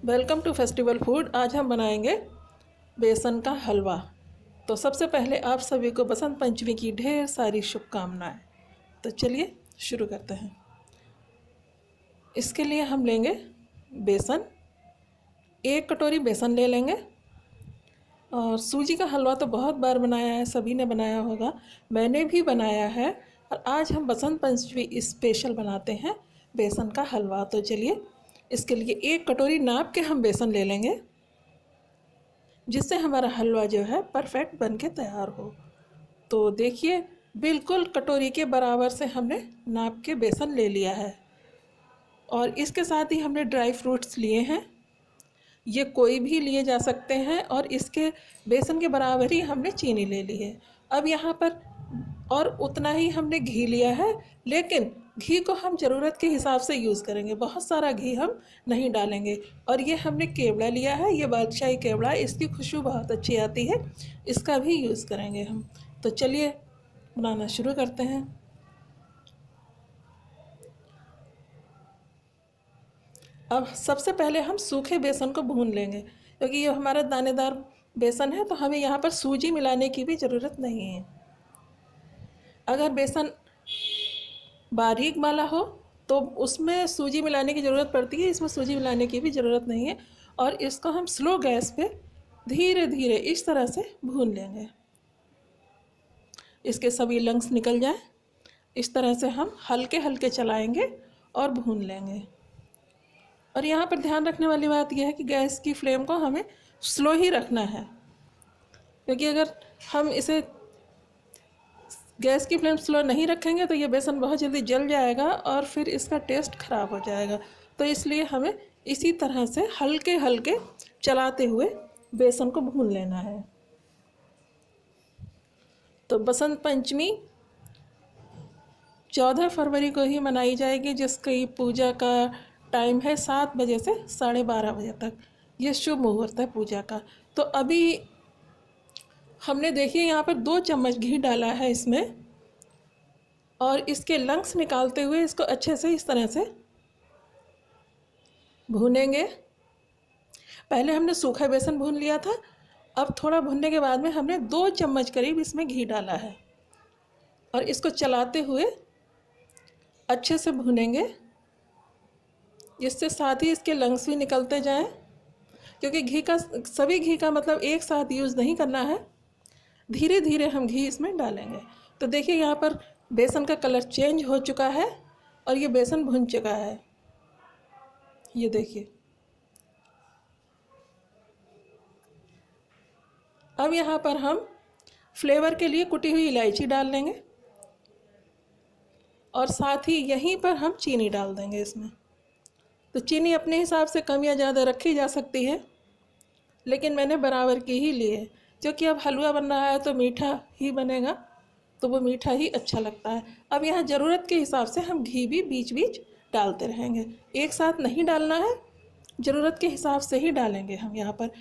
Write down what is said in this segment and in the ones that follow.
Welcome to festival food. आज हम बनाएंगे बेसन का हलवा। तो सबसे पहले आप सभी को बसंत पंचमी की ढेर सारी शुभकामनाएं। तो चलिए शुरू करते हैं। इसके लिए हम लेंगे बेसन, 1 कटोरी बेसन ले लेंगे। और सूजी का हलवा तो बहुत बार बनाया है, सभी ने बनाया होगा, मैंने भी बनाया है। और आज हम बसंत पंचमी स्पेशल बनाते हैं बेसन का हलवा। तो चलिए इसके लिए 1 कटोरी नाप के हम बेसन ले लेंगे, जिससे हमारा हलवा जो है परफेक्ट बन के तैयार हो। तो देखिए, बिल्कुल कटोरी के बराबर से हमने नाप के बेसन ले लिया है। और इसके साथ ही हमने ड्राई फ्रूट्स लिए हैं, ये कोई भी लिए जा सकते हैं। और इसके बेसन के बराबर ही हमने चीनी ले ली है। अब यहाँ पर और उतना ही हमने घी लिया है, लेकिन घी को हम ज़रूरत के हिसाब से यूज़ करेंगे, बहुत सारा घी हम नहीं डालेंगे। और ये हमने केवड़ा लिया है, ये बादशाही केवड़ा, इसकी खुशबू बहुत अच्छी आती है, इसका भी यूज़ करेंगे हम। तो चलिए बनाना शुरू करते हैं। अब सबसे पहले हम सूखे बेसन को भून लेंगे, क्योंकि ये हमारा दानेदार बेसन है, तो हमें यहाँ पर सूजी मिलाने की भी ज़रूरत नहीं है। अगर बेसन बारीक वाला हो तो उसमें सूजी मिलाने की ज़रूरत पड़ती है, इसमें सूजी मिलाने की भी ज़रूरत नहीं है। और इसको हम स्लो गैस पे धीरे धीरे इस तरह से भून लेंगे, इसके सभी लंग्स निकल जाए। इस तरह से हम हल्के हल्के चलाएंगे और भून लेंगे। और यहाँ पर ध्यान रखने वाली बात यह है कि गैस की फ्लेम को हमें स्लो ही रखना है, क्योंकि अगर हम इसे गैस की फ्लेम स्लो नहीं रखेंगे तो ये बेसन बहुत जल्दी जल जाएगा और फिर इसका टेस्ट ख़राब हो जाएगा। तो इसलिए हमें इसी तरह से हल्के हल्के चलाते हुए बेसन को भून लेना है। तो बसंत पंचमी 14 फरवरी को ही मनाई जाएगी, जिसकी पूजा का टाइम है 7 बजे से 12:30 बजे तक। ये शुभ मुहूर्त है पूजा का। तो अभी हमने देखिए यहाँ पर 2 चम्मच घी डाला है इसमें, और इसके लंग्स निकालते हुए इसको अच्छे से इस तरह से भूनेंगे। पहले हमने सूखा बेसन भून लिया था, अब थोड़ा भुनने के बाद में हमने 2 चम्मच करीब इसमें घी डाला है, और इसको चलाते हुए अच्छे से भूनेंगे, जिससे साथ ही इसके लंग्स भी निकलते जाएं। क्योंकि सभी घी का मतलब एक साथ यूज़ नहीं करना है, धीरे धीरे हम घी इसमें डालेंगे। तो देखिए यहाँ पर बेसन का कलर चेंज हो चुका है और ये बेसन भुन चुका है, ये देखिए। अब यहाँ पर हम फ्लेवर के लिए कुटी हुई इलायची डाल लेंगे, और साथ ही यहीं पर हम चीनी डाल देंगे इसमें। तो चीनी अपने हिसाब से कम या ज़्यादा रखी जा सकती है, लेकिन मैंने बराबर की ही ली है, क्योंकि अब हलवा बन रहा है तो मीठा ही बनेगा, तो वो मीठा ही अच्छा लगता है। अब यहाँ ज़रूरत के हिसाब से हम घी भी बीच बीच डालते रहेंगे, एक साथ नहीं डालना है, ज़रूरत के हिसाब से ही डालेंगे हम यहाँ पर।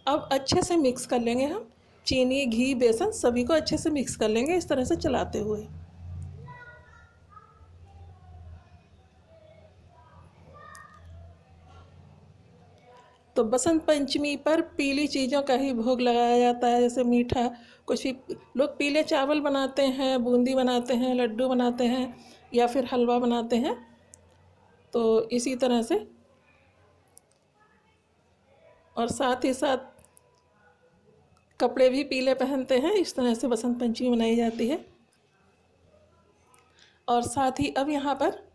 अब अच्छे से मिक्स कर लेंगे हम, चीनी घी बेसन सभी को अच्छे से मिक्स कर लेंगे इस तरह से चलाते हुए। तो बसंत पंचमी पर पीली चीज़ों का ही भोग लगाया जाता है, जैसे मीठा कुछ भी। लोग पीले चावल बनाते हैं, बूंदी बनाते हैं, लड्डू बनाते हैं, या फिर हलवा बनाते हैं। तो इसी तरह से, और साथ ही साथ कपड़े भी पीले पहनते हैं, इस तरह से बसंत पंचमी मनाई जाती है। और साथ ही अब यहाँ पर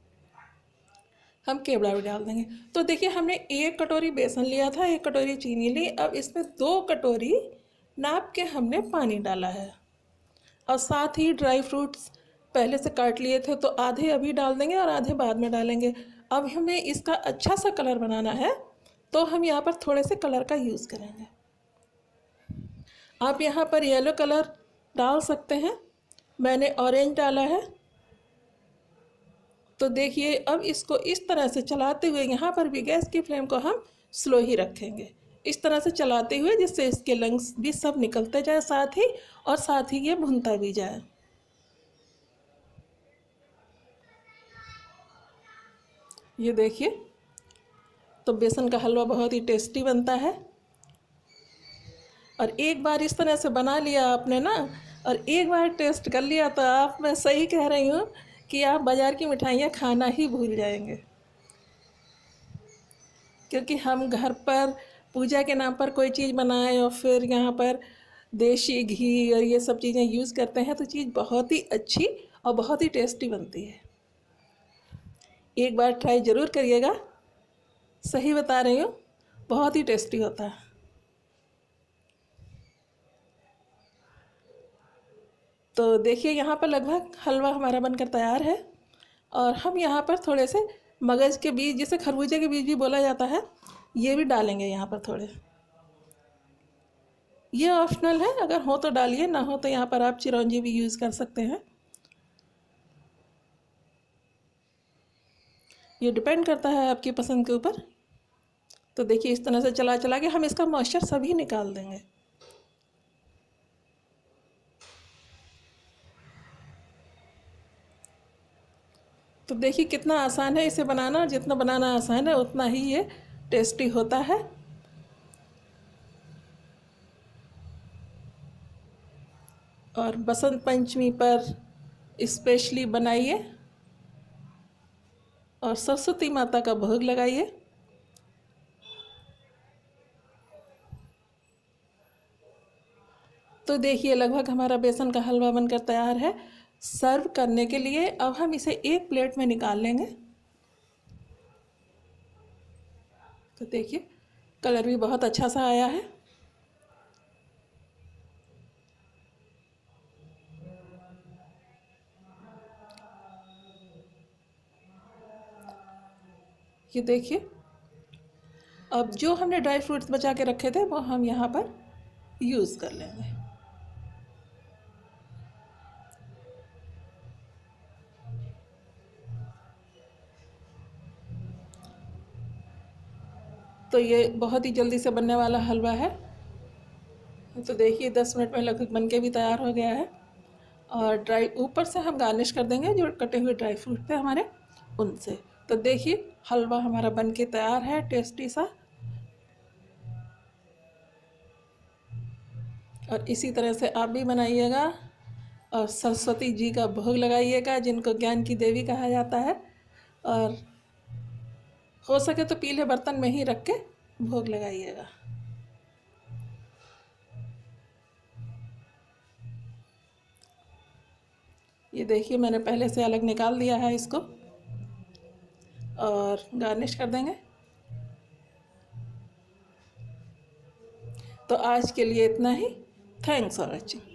हम केवड़ा भी डाल देंगे। तो देखिए, हमने 1 कटोरी बेसन लिया था, 1 कटोरी चीनी ली, अब इसमें 2 कटोरी नाप के हमने पानी डाला है। और साथ ही ड्राई फ्रूट्स पहले से काट लिए थे, तो आधे अभी डाल देंगे और आधे बाद में डालेंगे। अब हमें इसका अच्छा सा कलर बनाना है, तो हम यहाँ पर थोड़े से कलर का यूज़ करेंगे। आप यहाँ पर येलो कलर डाल सकते हैं, मैंने ऑरेंज डाला है। तो देखिए, अब इसको इस तरह से चलाते हुए, यहाँ पर भी गैस की फ्लेम को हम स्लो ही रखेंगे, इस तरह से चलाते हुए, जिससे इसके लंग्स भी सब निकलते जाए साथ ही, और साथ ही ये भुनता भी जाए। ये देखिए, तो बेसन का हलवा बहुत ही टेस्टी बनता है। और एक बार इस तरह से बना लिया आपने ना, और एक बार टेस्ट कर लिया तो आप, मैं सही कह रही हूँ कि आप बाज़ार की मिठाइयाँ खाना ही भूल जाएंगे। क्योंकि हम घर पर पूजा के नाम पर कोई चीज़ बनाएं और फिर यहाँ पर देसी घी और ये सब चीज़ें यूज़ करते हैं तो चीज़ बहुत ही अच्छी और बहुत ही टेस्टी बनती है। एक बार ट्राई ज़रूर करिएगा, सही बता रही हूँ, बहुत ही टेस्टी होता है। तो देखिए यहाँ पर लगभग हलवा हमारा बनकर तैयार है। और हम यहाँ पर थोड़े से मगज के बीज, जिसे खरबूजे के बीज भी बोला जाता है, ये भी डालेंगे यहाँ पर थोड़े। ये ऑप्शनल है, अगर हो तो डालिए, ना हो तो यहाँ पर आप चिरौंजी भी यूज़ कर सकते हैं। ये डिपेंड करता है आपकी पसंद के ऊपर। तो देखिए इस तरह से चला चला के हम इसका मॉइस्चर सभी निकाल देंगे। तो देखिए कितना आसान है इसे बनाना, जितना बनाना आसान है उतना ही ये टेस्टी होता है। और बसंत पंचमी पर स्पेशली बनाइए और सरस्वती माता का भोग लगाइए। तो देखिए लगभग हमारा बेसन का हलवा बनकर तैयार है सर्व करने के लिए। अब हम इसे एक प्लेट में निकाल लेंगे। तो देखिए कलर भी बहुत अच्छा सा आया है। ये देखिए, अब जो हमने ड्राई फ्रूट्स बचा के रखे थे वो हम यहाँ पर यूज़ कर लेंगे। तो ये बहुत ही जल्दी से बनने वाला हलवा है। तो देखिए 10 मिनट में लगभग बन के भी तैयार हो गया है। और ड्राई ऊपर से हम गार्निश कर देंगे जो कटे हुए ड्राई फ्रूट थे हमारे, उनसे। तो देखिए हलवा हमारा बन के तैयार है टेस्टी सा। और इसी तरह से आप भी बनाइएगा और सरस्वती जी का भोग लगाइएगा, जिनको ज्ञान की देवी कहा जाता है। और हो सके तो पीले बर्तन में ही रख के भोग लगाइएगा। ये देखिए मैंने पहले से अलग निकाल दिया है इसको, और गार्निश कर देंगे। तो आज के लिए इतना ही। Thanks for watching.